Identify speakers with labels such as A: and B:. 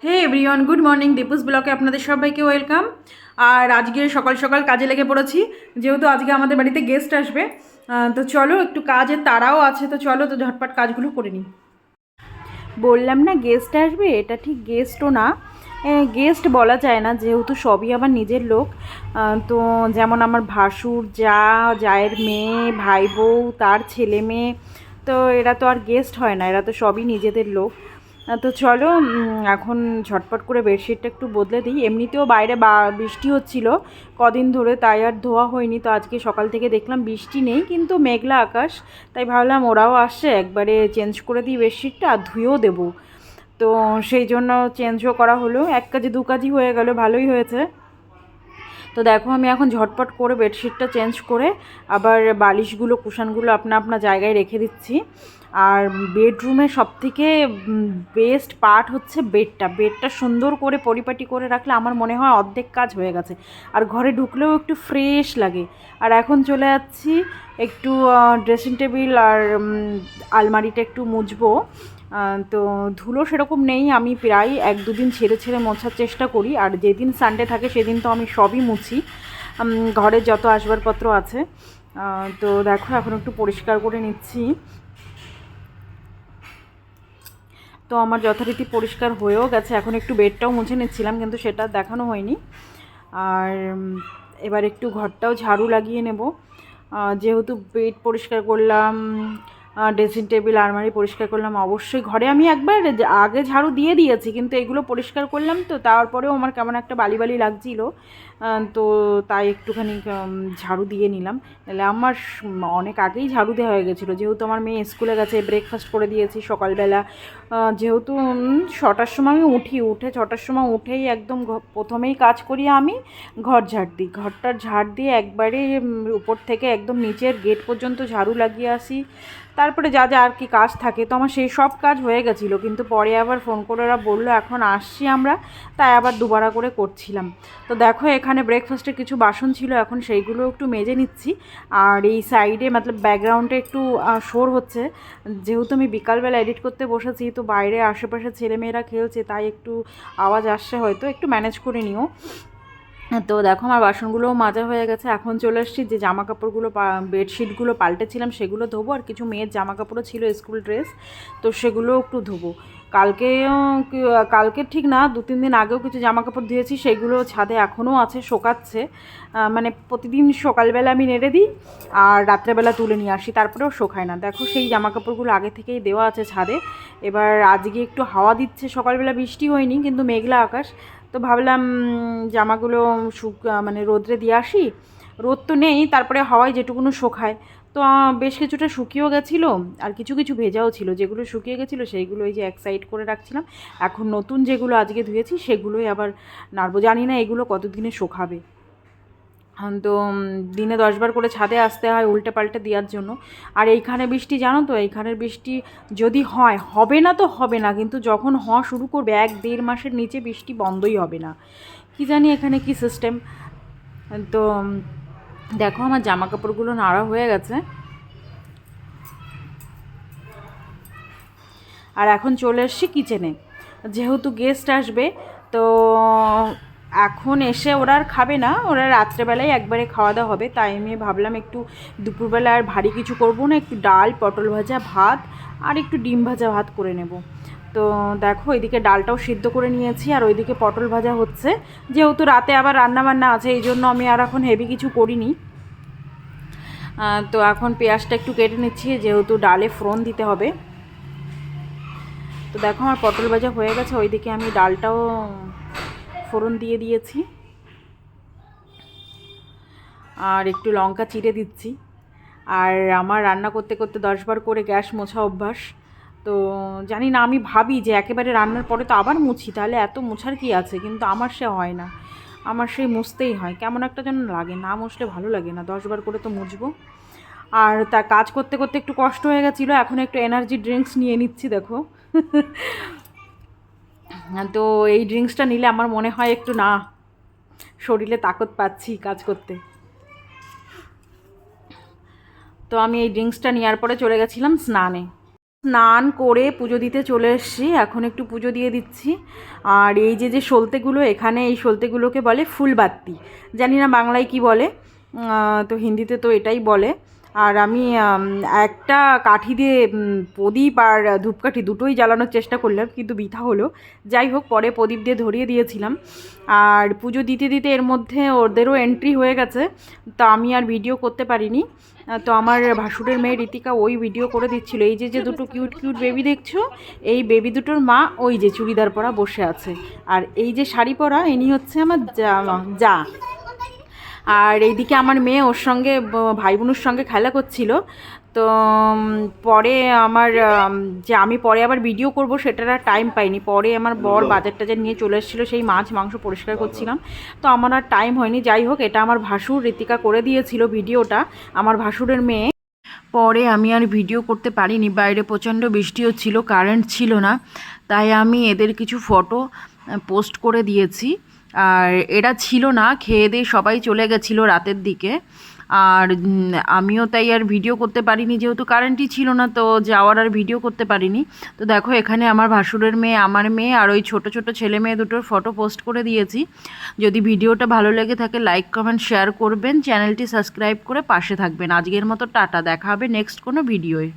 A: হে everyone, good morning. দীপুস ব্লকে আপনাদের সবাইকে ওয়েলকাম। আর আজকে সকাল সকাল কাজে লেগে পড়েছি, যেহেতু আজকে আমাদের বাড়িতে গেস্ট আসবে। তো চলো, একটু কাজের তাড়াও আছে, তো চলো তো ঝটপট কাজগুলো করে নিই। বললাম না গেস্ট আসবে, এটা ঠিক গেস্টও না, গেস্ট বলা যায় না, যেহেতু সবই আমার নিজের লোক। তো যেমন আমার ভাসুর, জায়ের মেয়ে, ভাই বউ, তার ছেলে মেয়ে, তো এরা তো আর গেস্ট হয় না, এরা তো সবই নিজেদের লোক। তো চলো এখন ঝটপট করে বেডশিটটা একটু বদলে দিই। এমনিতেও বাইরে বৃষ্টি হচ্ছিল কদিন ধরে, তাই আর ধোয়া হয়নি। তো আজকে সকাল থেকে দেখলাম বৃষ্টি নেই, কিন্তু মেঘলা আকাশ, তাই ভাবলাম ওরাও আসছে, একবারে চেঞ্জ করে দিই বেডশিটটা, আর ধুয়েও দেবো। তো সেই জন্য চেঞ্জও করা হলো, এক কাজে দু কাজই হয়ে গেল, ভালোই হয়েছে। তো দেখো আমি এখন ঝটপট করে বেডশিটটা চেঞ্জ করে আবার বালিশগুলো, কুশানগুলো আপনা আপনা জায়গায় রেখে দিচ্ছি। আর বেডরুমের সবথেকে বেস্ট পার্ট হচ্ছে বেডটা সুন্দর করে পরিপাটি করে রাখলে আমার মনে হয় অর্ধেক কাজ হয়ে গেছে, আর ঘরে ঢুকলেও একটু ফ্রেশ লাগে। আর এখন চলে যাচ্ছি একটু ড্রেসিং টেবিল আর আলমারিটা একটু মুছবো। তো ধুলো সেরকম নেই, আমি প্রায় এক দুদিন ছেড়ে ছেড়ে মোছার চেষ্টা করি, আর যেদিন সানডে থাকে সেদিন তো আমি সবই মুছি, ঘরের যত আসবাবপত্র আছে। তো দেখো এখন একটু পরিষ্কার করে নিচ্ছি। তো আমার যথারীতি পরিষ্কার হয়েও গেছে, এখন একটু বেডটাও মুছে নিচ্ছিলাম, কিন্তু সেটা দেখানো হয়নি। আর এবার একটু ঘরটাও ঝাড়ু লাগিয়ে নেব, যেহেতু বেড পরিষ্কার করলাম, ড্রেসিং টেবিল আলমারি পরিষ্কার করলাম। অবশ্যই ঘরে আমি একবার আগে ঝাড়ু দিয়ে দিয়েছি, কিন্তু এগুলো পরিষ্কার করলাম তো তারপরেও আমার কেমন একটা বালি বালি লাগছিল, তো তাই একটুখানি ঝাড়ু দিয়ে নিলাম। তাহলে আমার অনেক আগেই ঝাড়ু দেওয়া হয়ে গেছিলো, যেহেতু আমার মেয়ে স্কুলে গেছে, ব্রেকফাস্ট করে দিয়েছি সকালবেলা। যেহেতু 6টার সময় আমি উঠে 6টার সময় উঠেই একদম প্রথমেই কাজ করি আমি, ঘর ঝাড় দিই। ঘরটার ঝাড় দিয়ে একবারে উপর থেকে একদম নিচের গেট পর্যন্ত ঝাড়ু লাগিয়ে আসি। তারপরে যা যা আর কি কাজ থাকে, তো আমার সেই সব কাজ হয়ে গেছিলো, কিন্তু পরে আবার ফোন করে ওরা বললো এখন আসছি আমরা, তাই আবার দুবারা করে করছিলাম। তো দেখো এখানে ব্রেকফাস্টের কিছু বাসন ছিল, এখন সেইগুলো একটু মেজে নিচ্ছি। আর এই সাইডে মতলব ব্যাকগ্রাউন্ডে একটু শোর হচ্ছে, যেহেতু আমি বিকালবেলা এডিট করতে বসেছি, তো বাইরে আশেপাশে ছেলেমেয়েরা খেলছে, তাই একটু আওয়াজ আসছে, হয়তো একটু ম্যানেজ করে নিও। তো দেখো আমার বাসনগুলোও মাজা হয়ে গেছে, এখন চলে এসেছি যে জামা কাপড়গুলো বেডশিটগুলো পাল্টেছিলাম সেগুলো ধোবো, আর কিছু মেয়ের জামা কাপড়ও ছিল স্কুল ড্রেস, তো সেগুলোও একটু ধোবো। কালকে ঠিক না, 2-3 দিন আগেও কিছু জামা কাপড় ধুয়েছি, সেগুলো ছাদে এখনও আছে, শোকাচ্ছে। মানে প্রতিদিন সকালবেলা আমি নেড়ে দিই আর রাত্রেবেলা তুলে নিয়ে আসি, তারপরেও শোকায় না। দেখো সেই জামা কাপড়গুলো আগে থেকেই দেওয়া আছে ছাদে। এবার আজকে একটু হাওয়া দিচ্ছে, সকালবেলা বৃষ্টি হয়নি, কিন্তু মেঘলা আকাশ, তো ভাবলাম জামাগুলো মানে রোদ্রে দিয়ে আসি। রোদ তো নেই, তারপরে হাওয়ায় যেটুকুনো শোকায়। তো বেশ কিছুটা শুকিয়েও গেছিলো, আর কিছু কিছু ভেজাও ছিল। যেগুলো শুকিয়ে গেছিলো সেইগুলো এই যে এক সাইড করে রাখছিলাম। এখন নতুন যেগুলো আজকে ধুয়েছি সেগুলোই আবার নাড়বো, জানি না এগুলো কতদিনে শোকাবে। তো দিনে 10বার করে ছাদে আসতে হয় উল্টে পাল্টে দেওয়ার জন্য। আর এইখানে বৃষ্টি জানো তো, এইখানের বৃষ্টি যদি হবে না তো হবে না, কিন্তু যখন হওয়া শুরু করবে 1-1.5 মাসের নিচে বৃষ্টি বন্ধই হবে না। কি জানি এখানে কি সিস্টেম। তো দেখো আমার জামা কাপড়গুলো নাড়া হয়ে গেছে, আর এখন চলে এসছি কিচেনে, যেহেতু গেস্ট আসবে। তো এখন এসে ওরা আর খাবে না, ওরা রাত্রেবেলায় একবারে খাওয়া দাওয়া হবে, তাই আমি ভাবলাম একটু দুপুরবেলা আর ভারী কিছু করবো না, একটু ডাল, পটল ভাজা, ভাত আর একটু ডিম ভাজা ভাত করে নেব। তো দেখো এদিকে ডালটাও সিদ্ধ করে নিয়েছি, আর ওইদিকে পটল ভাজা হচ্ছে। যেহেতু রাতে আবার রান্নাবান্না আছে, এই জন্য আমি আর এখন হেভি কিছু করিনি। তো এখন পেঁয়াজটা একটু কেটে নিচ্ছি, যেহেতু ডালে ফোড়ন দিতে হবে। তো দেখো আমার পটল ভাজা হয়ে গেছে, ওইদিকে আমি ডালটাও ফোড়ন দিয়ে দিয়েছি, আর একটু লঙ্কা চিড়ে দিচ্ছি। আর আমার রান্না করতে করতে 10বার করে গ্যাস মোছা অভ্যাস। তো জানি না, আমি ভাবি যে একেবারে রান্নার পরে তো আবার মুছি, তাহলে এত মোছার কি আছে, কিন্তু আমার সে হয় না, আমার সেই মুছতেই হয়, কেমন একটা যেন লাগে, না মুছলে ভালো লাগে না, 10বার করে তো মুছবো। আর তার কাজ করতে করতে একটু কষ্ট হয়ে গেছিলো, এখন একটু এনার্জি ড্রিঙ্কস নিয়ে নিচ্ছি দেখো। তো এই ড্রিঙ্কসটা নিলে আমার মনে হয় একটু না, শরীরে তাকত পাচ্ছি কাজ করতে। তো আমি এই ড্রিঙ্কসটা নেওয়ার পরে চলে গেছিলাম স্নানে। স্নান করে পুজো দিতে চলে এসেছি, এখন একটু পুজো দিয়ে দিচ্ছি। আর এই যে যে সলতেগুলো, এখানে এই সলতেগুলোকে বলে ফুলবাতি, জানি না বাংলায় কি বলে, তো হিন্দিতে তো এটাই বলে। আর আমি একটা কাঠি দিয়ে প্রদীপ আর ধূপকাঠি দুটোই জ্বালানোর চেষ্টা করলাম, কিন্তু বৃথা হলো। যাই হোক, পরে প্রদীপ দিয়ে ধরিয়ে দিয়েছিলাম। আর পুজো দিতে দিতে এর মধ্যে ওদেরও এন্ট্রি হয়ে গেছে, তো আমি আর ভিডিও করতে পারিনি। তো আমার ভাসুরের মেয়ে ঋতিকা ওই ভিডিও করে দিচ্ছিল। এই যে যে দুটো কিউট কিউট বেবি দেখছো, এই বেবি দুটোর মা ওই যে চুড়িদার পরা বসে আছে। আর এই যে শাড়ি পরা, ইনি হচ্ছে আমার যা। আর এইদিকে আমার মেয়ে ওর সঙ্গে ভাই বোনের সঙ্গে খেলা করছিল। তো পরে আমার যে আমি পরে আবার ভিডিও করব সেটার আর টাইম পাইনি। পরে আমার বর বাজার টাজার নিয়ে চলে এসেছিলো, সেই মাছ মাংস পরিষ্কার করছিলাম, তো আমার আর টাইম হয়নি। যাই হোক, এটা আমার ভাসুর ঋতিকা করে দিয়েছিল ভিডিওটা, আমার ভাসুরের মেয়ে। পরে আমি আর ভিডিও করতে পারিনি, বাইরে প্রচণ্ড বৃষ্টি হচ্ছিল, কারেন্ট ছিল না, তাই আমি এদের কিছু ফটো পোস্ট করে দিয়েছি। আর এরা ছিল না, খেয়ে দিয়ে সবাই চলে গেছিলো রাতের দিকে। আর আমিও তাই আর ভিডিও করতে পারিনি, যেহেতু কারেন্টই ছিল না, তো যাওয়ার আর ভিডিও করতে পারিনি। তো দেখো, এখানে আমার ভাসুরের মেয়ে, আমার মেয়ে আর ওই ছোট ছোট ছেলে মেয়ে দুটোর ফটো পোস্ট করে দিয়েছি। যদি ভিডিওটা ভালো লেগে থাকে লাইক কমেন্ট শেয়ার করবেন, চ্যানেলটি সাবস্ক্রাইব করে পাশে থাকবেন। আজকের মতো টাটা, দেখা হবে নেক্সট কোনো ভিডিওয়।